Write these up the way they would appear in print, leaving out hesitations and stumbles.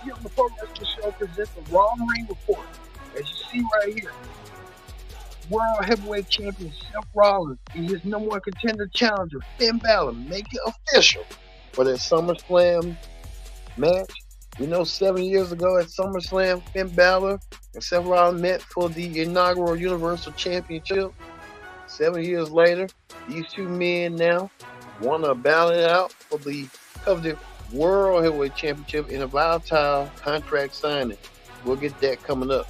here on the Pro Wrestling Show presents the Raw Ring Report. As you see right here, World Heavyweight Champion Seth Rollins and his number one contender challenger Finn Balor make it official for their SummerSlam match. We know 7 years ago at SummerSlam, Finn Balor and Seth Rollins met for the inaugural Universal Championship. 7 years later, these two men now want to battle it out for the coveted World Heavyweight Championship in a volatile contract signing. We'll get that coming up.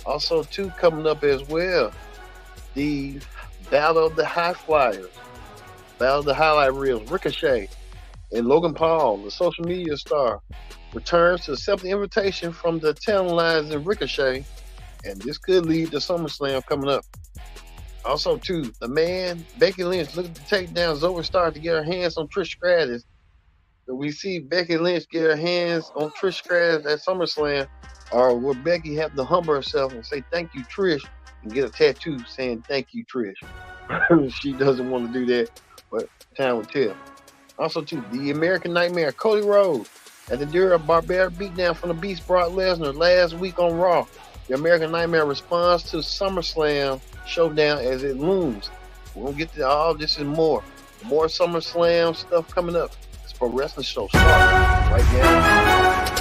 Also, too, coming up as well, the Battle of the High Flyers, Battle of the Highlight Reels, Ricochet, and Logan Paul, the social media star, returns to accept the invitation from the tantalizing Ricochet, and this could lead to SummerSlam coming up. Also, too, the man, Becky Lynch, looking to take down Zoey Stark to get her hands on Trish Stratus. So we see Becky Lynch get her hands on Trish Stratus at SummerSlam, or will Becky have to humble herself and say thank you, Trish, and get a tattoo saying thank you, Trish? She doesn't want to do that, but time will tell. Also, too, the American Nightmare, Cody Rhodes, had to endure a barbaric beatdown from the Beast Brock Lesnar last week on Raw. The American Nightmare responds to SummerSlam Showdown as it looms. We're going to get to all this and more. More SummerSlam stuff coming up. It's Pro Wrestling Show starting right now.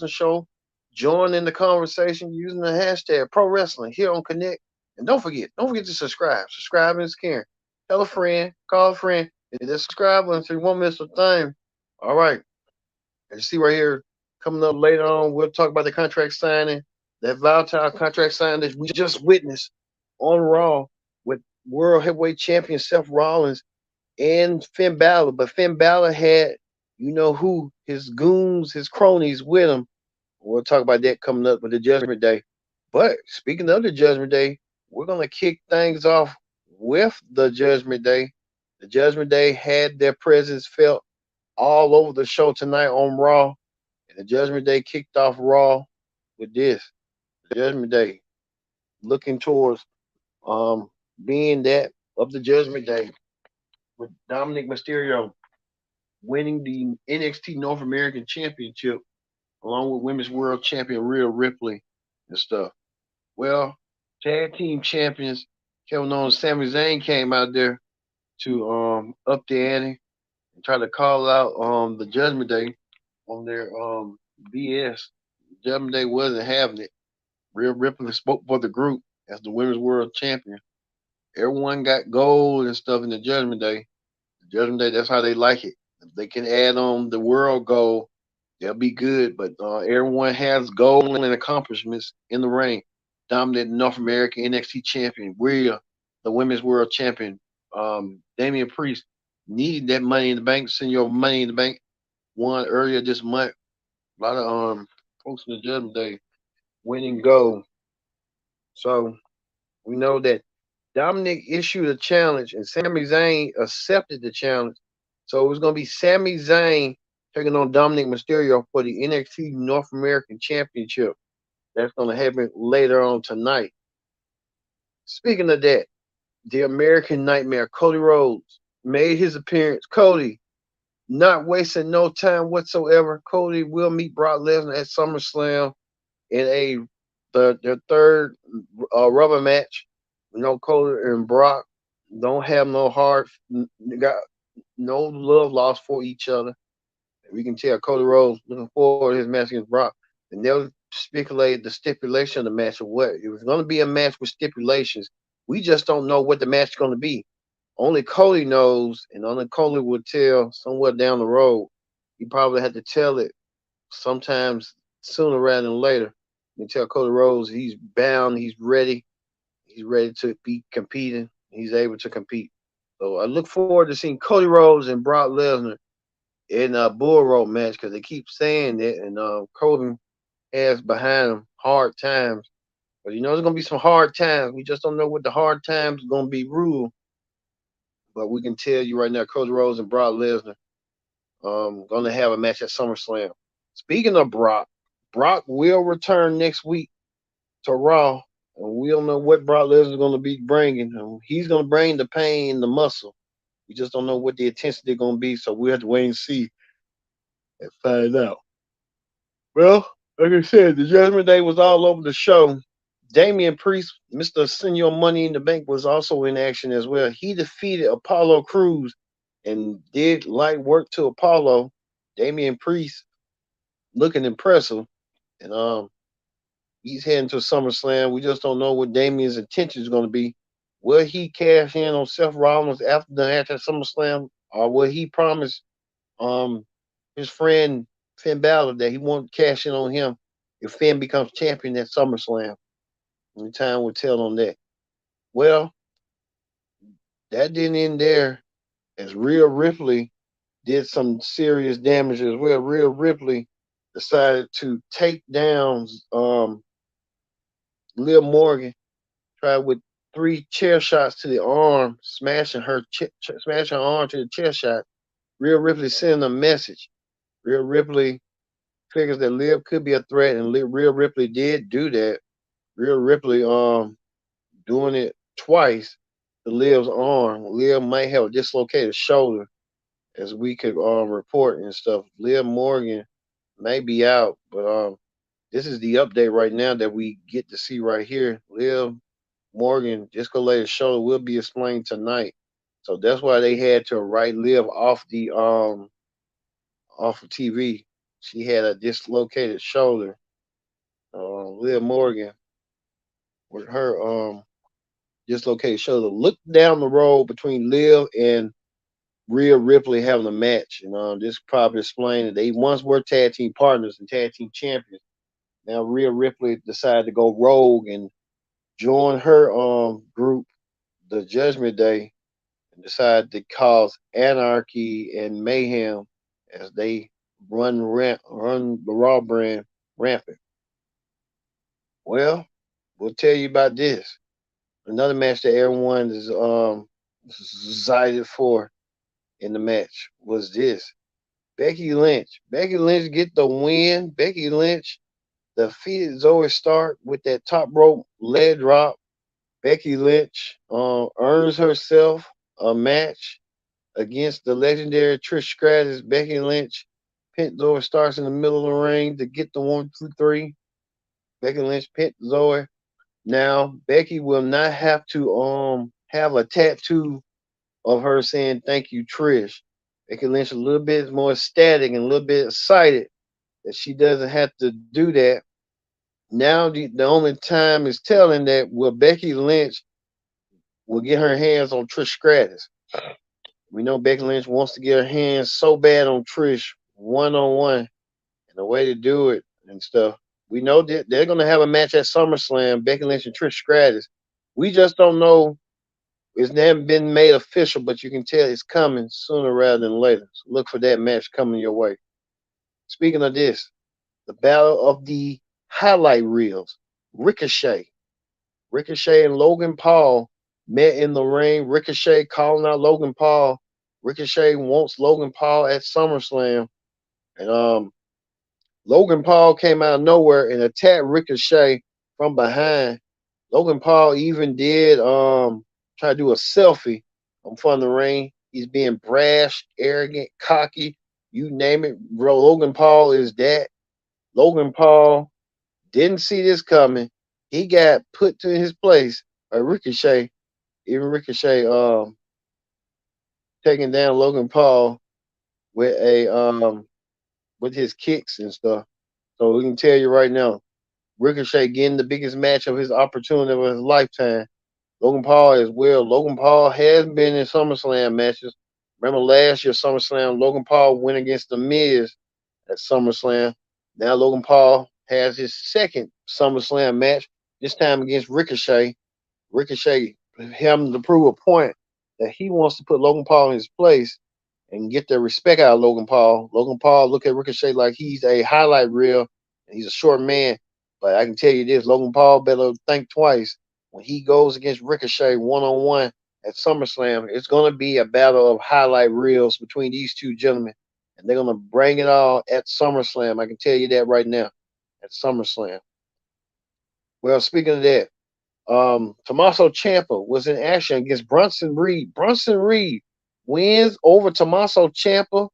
Show. Join in the conversation using the hashtag Pro Wrestling here on Connect. And don't forget to subscribe. Subscribing is caring. Tell a friend, call a friend, and just subscribe so you won't miss a thing. All right. As you see right here, coming up later on, we'll talk about the contract signing, that volatile contract signing that we just witnessed on Raw with World Heavyweight Champion Seth Rollins and Finn Balor. But Finn Balor had, you know who, his goons, his cronies with him. We'll talk about that coming up with the Judgment Day. But speaking of the Judgment Day, we're going to kick things off with the Judgment Day. The Judgment Day had their presence felt all over the show tonight on Raw. And the Judgment Day kicked off Raw with this. The Judgment Day looking towards being that of the Judgment Day with Dominic Mysterio winning the NXT North American Championship along with Women's World Champion Rhea Ripley and stuff. Well, tag team champions, Kevin Owens, Sami Zayn came out there to up the ante and try to call out the Judgment Day on their BS. Judgment Day wasn't having it. Rhea Ripley spoke for the group as the Women's World Champion. Everyone got gold and stuff in the Judgment Day. The Judgment Day, that's how they like it. If they can add on the world gold, they'll be good, but everyone has gold and accomplishments in the ring. Dominant North American NXT champion, Rhea, the Women's World Champion, Damian Priest needed that money in the bank. Send your money in the bank. Won earlier this month. A lot of folks in the Judgment Day winning gold. So we know that Dominic issued a challenge, and Sami Zayn accepted the challenge. So it was going to be Sami Zayn taking on Dominic Mysterio for the NXT North American Championship. That's going to happen later on tonight. Speaking of that, the American Nightmare, Cody Rhodes, made his appearance. Cody, not wasting no time whatsoever. Cody will meet Brock Lesnar at SummerSlam in their third rubber match. You know, Cody and Brock don't have no heart, got no love lost for each other. We can tell Cody Rhodes looking forward to his match against Brock. And they'll speculate the stipulation of the match or what. It was going to be a match with stipulations. We just don't know what the match is going to be. Only Cody knows, and only Cody will tell somewhere down the road. He probably had to tell it sometimes sooner rather than later. You can tell Cody Rhodes he's bound, he's ready to be competing. He's able to compete. So I look forward to seeing Cody Rhodes and Brock Lesnar in a bull rope match because they keep saying it, and Cody has behind him hard times. But there's gonna be some hard times. We just don't know what the hard times are gonna be ruled. But we can tell you right now, Cody Rhodes and Brock Lesnar gonna have a match at SummerSlam. Speaking of Brock, Brock will return next week to Raw, and we don't know what Brock Lesnar is gonna be bringing. He's gonna bring the pain, the muscle. We just don't know what the intensity is gonna be, so we have to wait and see and find out. Well, like I said, the Judgment Day was all over the show. Damian Priest, Mr. Senior Money in the Bank, was also in action as well. He defeated Apollo Crews and did light work to Apollo. Damian Priest looking impressive. And he's heading to SummerSlam. We just don't know what Damian's intention is going to be. Will he cash in on Seth Rollins after the match at SummerSlam? Or will he promise um his friend Finn Balor that he won't cash in on him if Finn becomes champion at SummerSlam? And time will tell on that. Well, that didn't end there, as Rhea Ripley did some serious damage as well. Rhea Ripley decided to take down Liv Morgan, tried with 3 chair shots to the arm, smashing her arm to the chair shot. Rhea Ripley sending a message. Rhea Ripley figures that Liv could be a threat, and Rhea Ripley did do that. Rhea Ripley doing it twice to Liv's arm. Liv might have a dislocated shoulder, as we could report and stuff. Liv Morgan may be out, but this is the update right now that we get to see right here. Liv Morgan dislocated shoulder will be explained tonight, so that's why they had to write Liv off of TV. She had a dislocated shoulder. Liv Morgan with her dislocated shoulder. Look down the road between Liv and Rhea Ripley having a match, and this probably explained that they once were tag team partners and tag team champions. Now Rhea Ripley decided to go rogue and join her group, the Judgment Day, and decided to cause anarchy and mayhem as they run the Raw brand rampant. Well, we'll tell you about this. Another match that everyone is excited for in the match was this. Becky Lynch. Becky Lynch get the win. Becky Lynch defeated Zoey Stark with that top rope leg drop. Becky Lynch earns herself a match against the legendary Trish Stratus. Becky Lynch pinned Zoey Stark in the middle of the ring to get the 1, 2, 3. Becky Lynch pinned Zoey. Now Becky will not have to have a tattoo of her saying thank you, Trish. Becky Lynch a little bit more ecstatic and a little bit excited that she doesn't have to do that. Now the only time is telling that will Becky Lynch will get her hands on Trish Stratus. We know Becky Lynch wants to get her hands so bad on Trish one-on-one, and the way to do it and stuff. We know that they're going to have a match at SummerSlam, Becky Lynch and Trish Stratus. We just don't know. It's never been made official, but you can tell it's coming sooner rather than later. So look for that match coming your way. Speaking of this, the battle of the highlight reels. Ricochet and Logan Paul met in the ring. Ricochet calling out Logan Paul. Ricochet wants Logan Paul at SummerSlam. And Logan Paul came out of nowhere and attacked Ricochet from behind. Logan Paul even did try to do a selfie in front of the ring. He's being brash, arrogant, cocky, you name it. Bro, Logan Paul is that. Logan Paul didn't see this coming. He got put to his place by Ricochet. Even Ricochet taking down Logan Paul with with his kicks and stuff. So we can tell you right now, Ricochet getting the biggest match of his opportunity of his lifetime. Logan Paul as well. Logan Paul has been in SummerSlam matches. Remember last year SummerSlam, Logan Paul went against The Miz at SummerSlam. Now Logan Paul has his second SummerSlam match, this time against Ricochet. Ricochet having to prove a point that he wants to put Logan Paul in his place and get the respect out of Logan Paul. Logan Paul look at Ricochet like he's a highlight reel and he's a short man. But I can tell you this, Logan Paul better think twice when he goes against Ricochet one-on-one at SummerSlam. It's going to be a battle of highlight reels between these two gentlemen. And they're going to bring it all at SummerSlam. I can tell you that right now at SummerSlam. Well, speaking of that, Tommaso Ciampa was in action against Bronson Reed. Bronson Reed wins over Tommaso Ciampa.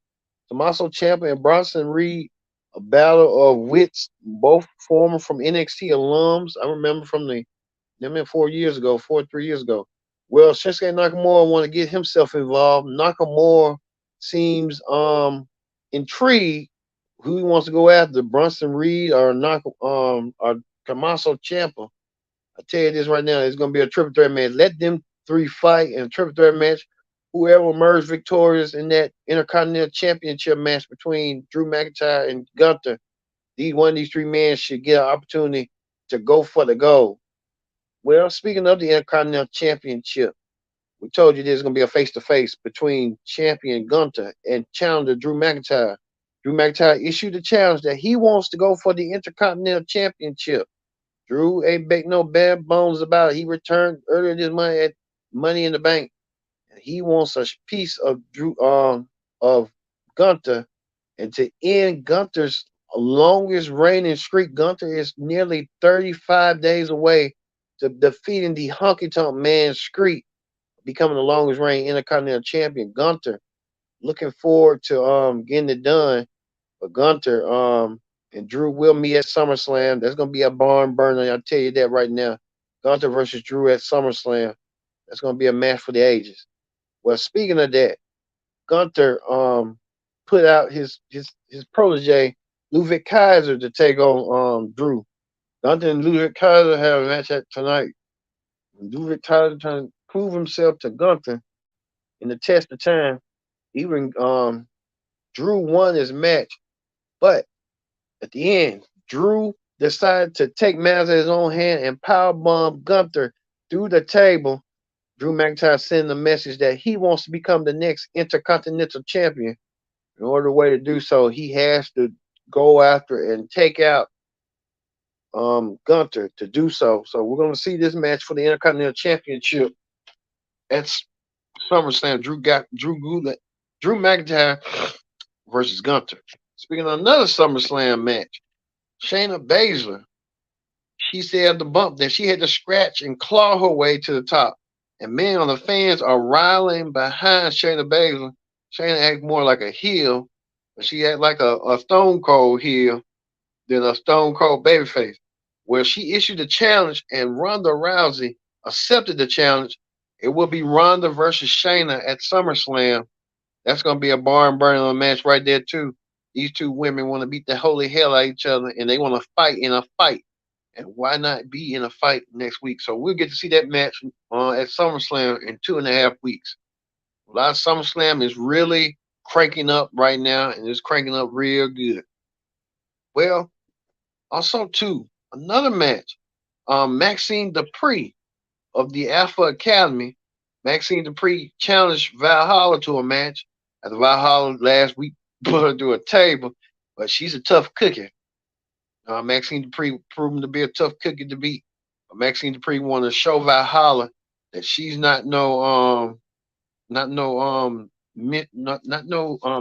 Tommaso Ciampa and Bronson Reed, a battle of wits, both former from NXT alums. I remember from them in 4 years ago, 3 years ago. Well, Shinsuke Nakamura want to get himself involved. Nakamura seems intrigued who he wants to go after, Bronson Reed or Tommaso Ciampa. I tell you this right now, it's going to be a triple threat match. Let them three fight in a triple threat match. Whoever emerges victorious in that Intercontinental Championship match between Drew McIntyre and Gunther, one of these three men should get an opportunity to go for the gold. Well, speaking of the Intercontinental Championship, we told you there's going to be a face-to-face between champion Gunther and challenger Drew McIntyre. Drew McIntyre issued a challenge that he wants to go for the Intercontinental Championship. Drew ain't make no bad bones about it. He returned earlier this month at Money in the Bank. And he wants a piece of of Gunther. And to end Gunther's longest reigning streak, Gunther is nearly 35 days away to defeating the Honky Tonk Man streak, becoming the longest reigning Intercontinental Champion. Gunther, looking forward to getting it done. But Gunther and Drew will meet at SummerSlam. That's gonna be a barn burner. I'll tell you that right now. Gunther versus Drew at SummerSlam. That's gonna be a match for the ages. Well, speaking of that, Gunther put out his protege Ludwig Kaiser to take on Drew. Gunther and Ludwig Kaiser have a match tonight. Ludwig Kaiser trying to prove himself to Gunther in the test of time. Even Drew won his match, but at the end, Drew decided to take matters in his own hand and powerbomb Gunther through the table. Drew McIntyre sending a message that he wants to become the next Intercontinental Champion. In order way to do so, he has to go after and take out Gunther to do so. So we're going to see this match for the Intercontinental Championship at SummerSlam. Drew McIntyre versus Gunther. Speaking of another SummerSlam match, Shayna Baszler, she said the bump that she had to scratch and claw her way to the top. And man, the fans are riling behind Shayna Baszler. Shayna act more like a heel, but she act like a Stone Cold heel than a Stone Cold babyface. Where she issued a challenge and Ronda Rousey accepted the challenge. It will be Ronda versus Shayna at SummerSlam. That's going to be a barn burning match right there too. These two women want to beat the holy hell out of each other, and they want to fight in a fight. And why not be in a fight next week? So we'll get to see that match at SummerSlam in 2.5 weeks. A lot of SummerSlam is really cranking up right now, and it's cranking up real good. Well, also too, another match. Maxine Dupree of the Alpha Academy. Maxine Dupree challenged Valhalla to a match. After Valhalla last week put her through a table, but she's a tough cookie. Maxine Dupree proven to be a tough cookie to beat. But Maxine Dupree wanted to show Valhalla that she's not no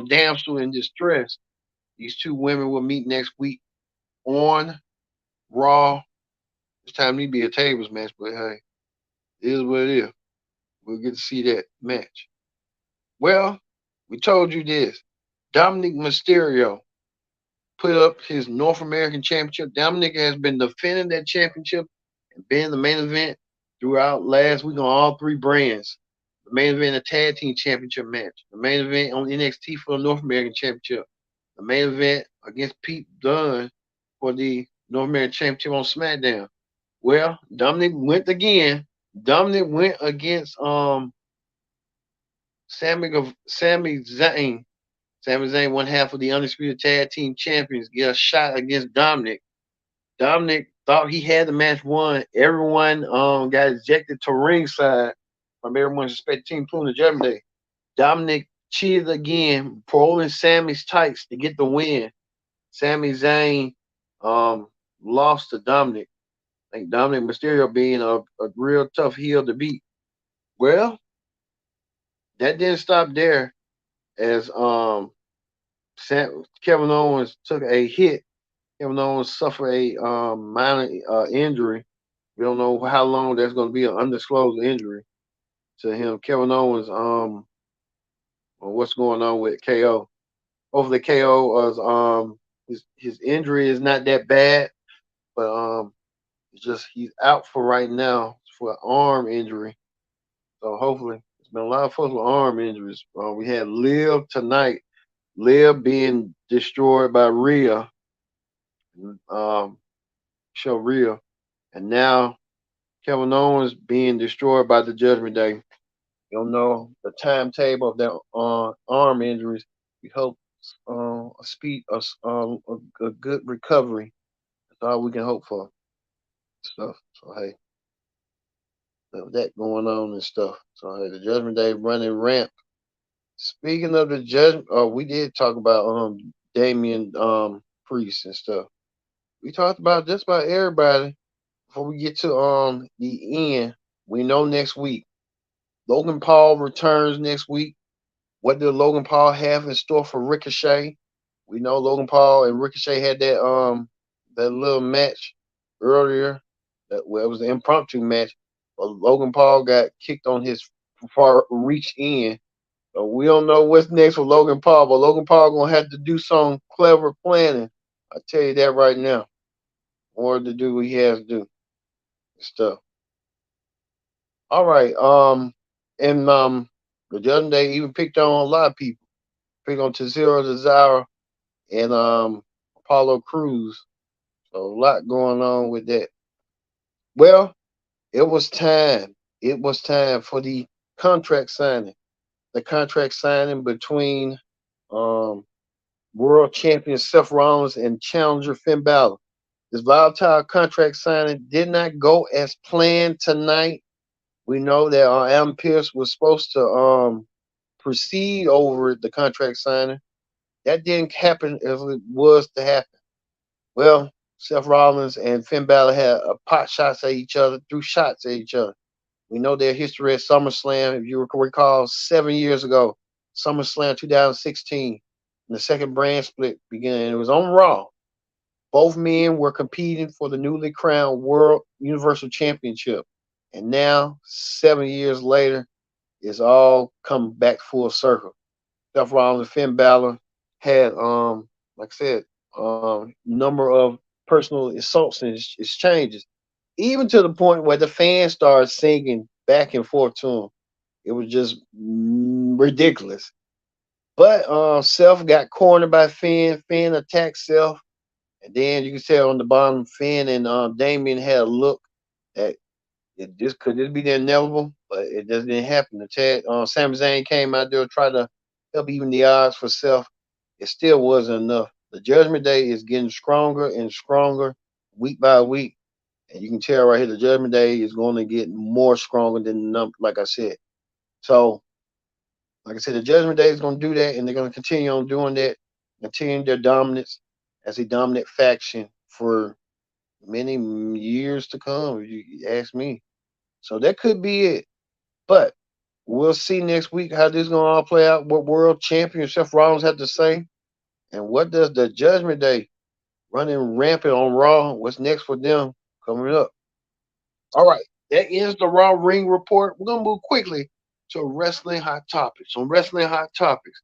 damsel in distress. These two women will meet next week on Raw. This time need to be a tables match, but hey, it is what it is. We'll get to see that match. Well, we told you this. Dominic Mysterio put up his North American Championship. Dominic has been defending that championship and been the main event throughout last week on all three brands. The main event, a tag team championship match. The main event on NXT for the North American Championship. The main event against Pete Dunne for the North American Championship on SmackDown. Well, Dominic went again. Dominic went against Sami Zayn. Sami Zayn, one half of the Undisputed Tag Team Champions, get a shot against Dominic. Dominic thought he had the match won. Everyone got ejected to ringside from everyone's respective team, including the Judgment Day. Dominic cheated again, pulling Sammy's tights to get the win. Sami Zayn um, lost to Dominic. I think Dominic Mysterio being a real tough heel to beat. Well, that didn't stop there as Kevin Owens took a hit. Kevin Owens suffered a minor injury. We don't know how long that's going to be an undisclosed injury to him. Kevin Owens, what's going on with KO? Hopefully KO was his injury is not that bad, but it's just he's out for right now for an arm injury. So hopefully, it's been a lot of folks with arm injuries. We had Liv tonight. Liv being destroyed by Rhea, show Rhea, and now Kevin Owens being destroyed by the Judgment Day. You don't know the timetable of their arm injuries. We hope a good recovery. That's all we can hope for. Stuff. So hey, that going on and stuff. So hey, the Judgment Day running ramp. Speaking of the judgment, we did talk about Damian Priest and stuff. We talked about just about everybody before we get to the end. We know next week Logan Paul returns next week. What did Logan Paul have in store for Ricochet? We know Logan Paul and Ricochet had that little match earlier. It was an impromptu match, but Logan Paul got kicked on his far reach in. So we don't know what's next for Logan Paul, but Logan Paul gonna have to do some clever planning. I tell you that right now. More to do what he has to do and stuff. All right. And the Judgment Day even picked on a lot of people. Picked on Tazero Cesaro and Apollo Cruz. So a lot going on with that. Well, it was time. It was time for the contract signing. The contract signing between um world champion Seth Rollins and challenger Finn Balor. This volatile contract signing did not go as planned tonight. We know that Adam Pearce was supposed to proceed over the contract signing. That didn't happen as it was to happen. Well, Seth Rollins and Finn Balor had pot shots at each other, threw shots at each other. We know their history at SummerSlam, if you recall, 7 years ago, SummerSlam 2016, and the second brand split began. It was on Raw. Both men were competing for the newly crowned World Universal Championship. And now, 7 years later, it's all come back full circle. Seth Rollins and Finn Balor had, like I said, number of personal assaults and exchanges, even to the point where the fans started singing back and forth to him. It was just ridiculous. But Seth got cornered by Finn. Finn attacked Seth. And then you can tell on the bottom, Finn and Damien had a look that could this be the inevitable, but it just didn't happen. The tag, Sami Zayn came out there to try to help even the odds for Seth. It still wasn't enough. The Judgment Day is getting stronger and stronger week by week, and you can tell right here the Judgment Day is going to get more stronger than the number, like I said. So, like I said, the Judgment Day is going to do that, and they're going to continue on doing that, continue their dominance as a dominant faction for many years to come, if you ask me. So that could be it. But we'll see next week how this is going to all play out, what world champion Seth Rollins had to say, and what does the Judgment Day running rampant on Raw, what's next for them coming up. All right, that ends the Raw Ring Report. We're going to move quickly to Wrestling Hot Topics. On Wrestling Hot Topics,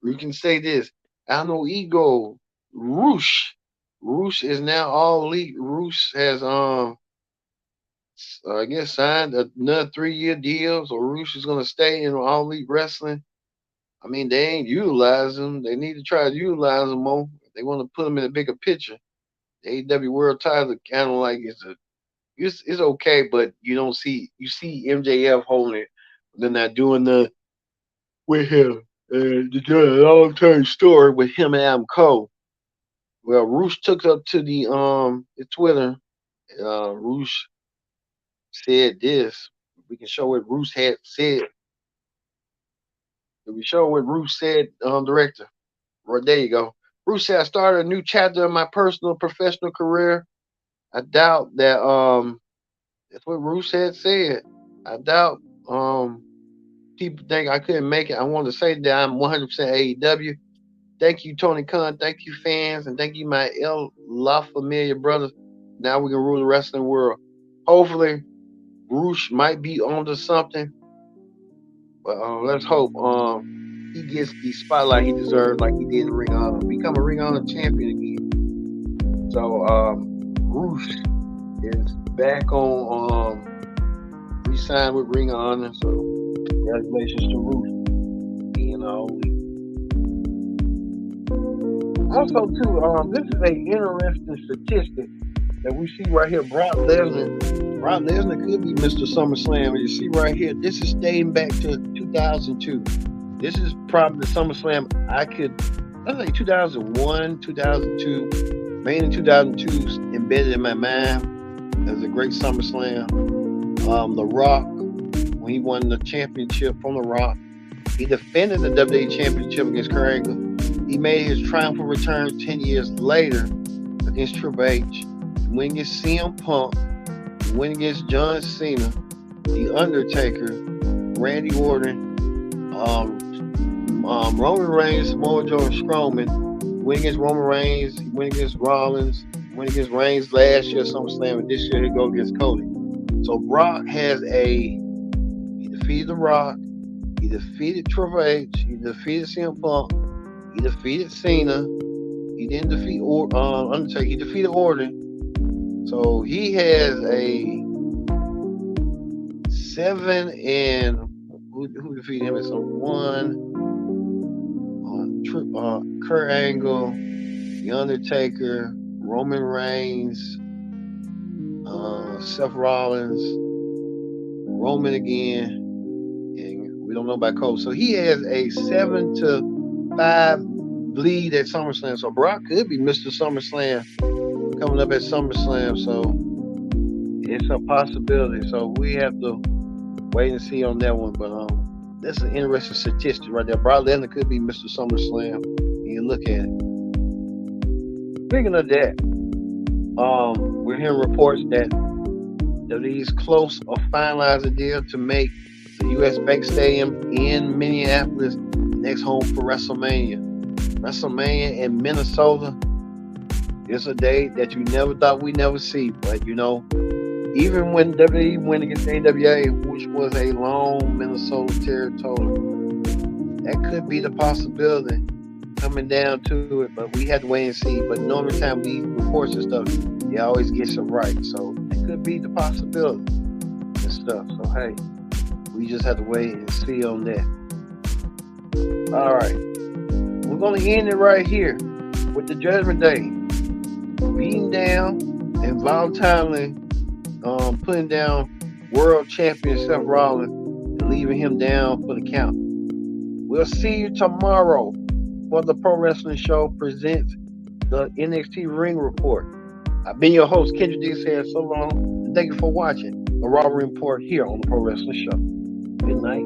we can say this. Ano Ego, Roosh. Roosh is now all elite. Roosh has I guess signed another 3 year deal, so Roosh is gonna stay in all elite wrestling. I mean, they ain't utilizing him. They need to try to utilize him more. If they want to put him in a bigger picture. The AEW World Title kind of like it's okay, but you see MJF holding it. They're not doing the with him. They're doing a long term story with him and Adam Cole. Well, Roosh took up to the Twitter. Roosh said this. We can show what Roosh had said. If we show what Roosh said, director. Right there you go. Roosh said, "I started a new chapter in my personal professional career. I doubt that that's what Roosh had said. I doubt people think I couldn't make it. I want to say that I'm 100% AEW. Thank you, Tony Khan. Thank you, fans, and thank you, my La Familia brothers. Now we can rule the wrestling world. Hopefully, Roosh might be onto something, but let's hope he gets the spotlight he deserves, like he did in Ring of Honor, become a Ring of Honor champion again. So Roosh is back on re-signed with Ring of Honor. So congratulations to Roosh being Also, too, this is a interesting statistic that we see right here. Brock Lesnar. Brock Lesnar could be Mr. SummerSlam. You see right here, this is dating back to 2002. This is probably the SummerSlam I think 2001, 2002, mainly 2002 embedded in my mind as a great SummerSlam. The Rock, when he won the championship from The Rock, he defended the WWE Championship against Kurt Angle. He made his triumphant return 10 years later against Triple H. Win against CM Punk, win against John Cena, The Undertaker, Randy Orton, Roman Reigns, Samoa Joe, and Strowman. Win against Roman Reigns, win against Rollins, win against Reigns last year SummerSlam, and this year he go against Cody. So Brock he defeated The Rock, he defeated Triple H, he defeated CM Punk, he defeated Cena, he didn't defeat Undertaker, he defeated Orton. So he has a 7 and who defeated him? It's a 1 Kurt Angle, The Undertaker, Roman Reigns, Seth Rollins, Roman again, and we don't know about Cole. So he has a 7-5 lead at SummerSlam. So Brock could be Mr. SummerSlam coming up at SummerSlam. So it's a possibility. So we have to wait and see on that one. But that's an interesting statistic right there. Brock Lesnar could be Mr. SummerSlam. You look at it. Speaking of that, we're hearing reports that WWE's close or finalize a deal to make the U.S. Bank Stadium in Minneapolis next home for WrestleMania. WrestleMania in Minnesota is a day that you never thought we'd never see. But, even when WWE went against AWA, which was a long Minnesota territory, that could be the possibility coming down to it. But we have to wait and see. But normally time we report and stuff, they always get some right. So it could be the possibility and stuff. So, hey, we just have to wait and see on that. All right. We're going to end it right here with the Judgment Day. Beating down and voluntarily putting down world champion Seth Rollins and leaving him down for the count. We'll see you tomorrow for the Pro Wrestling Show presents the NXT Ring Report. I've been your host, Kendrick D. Said so long, and thank you for watching the Raw Ring Report here on the Pro Wrestling Show. Good night.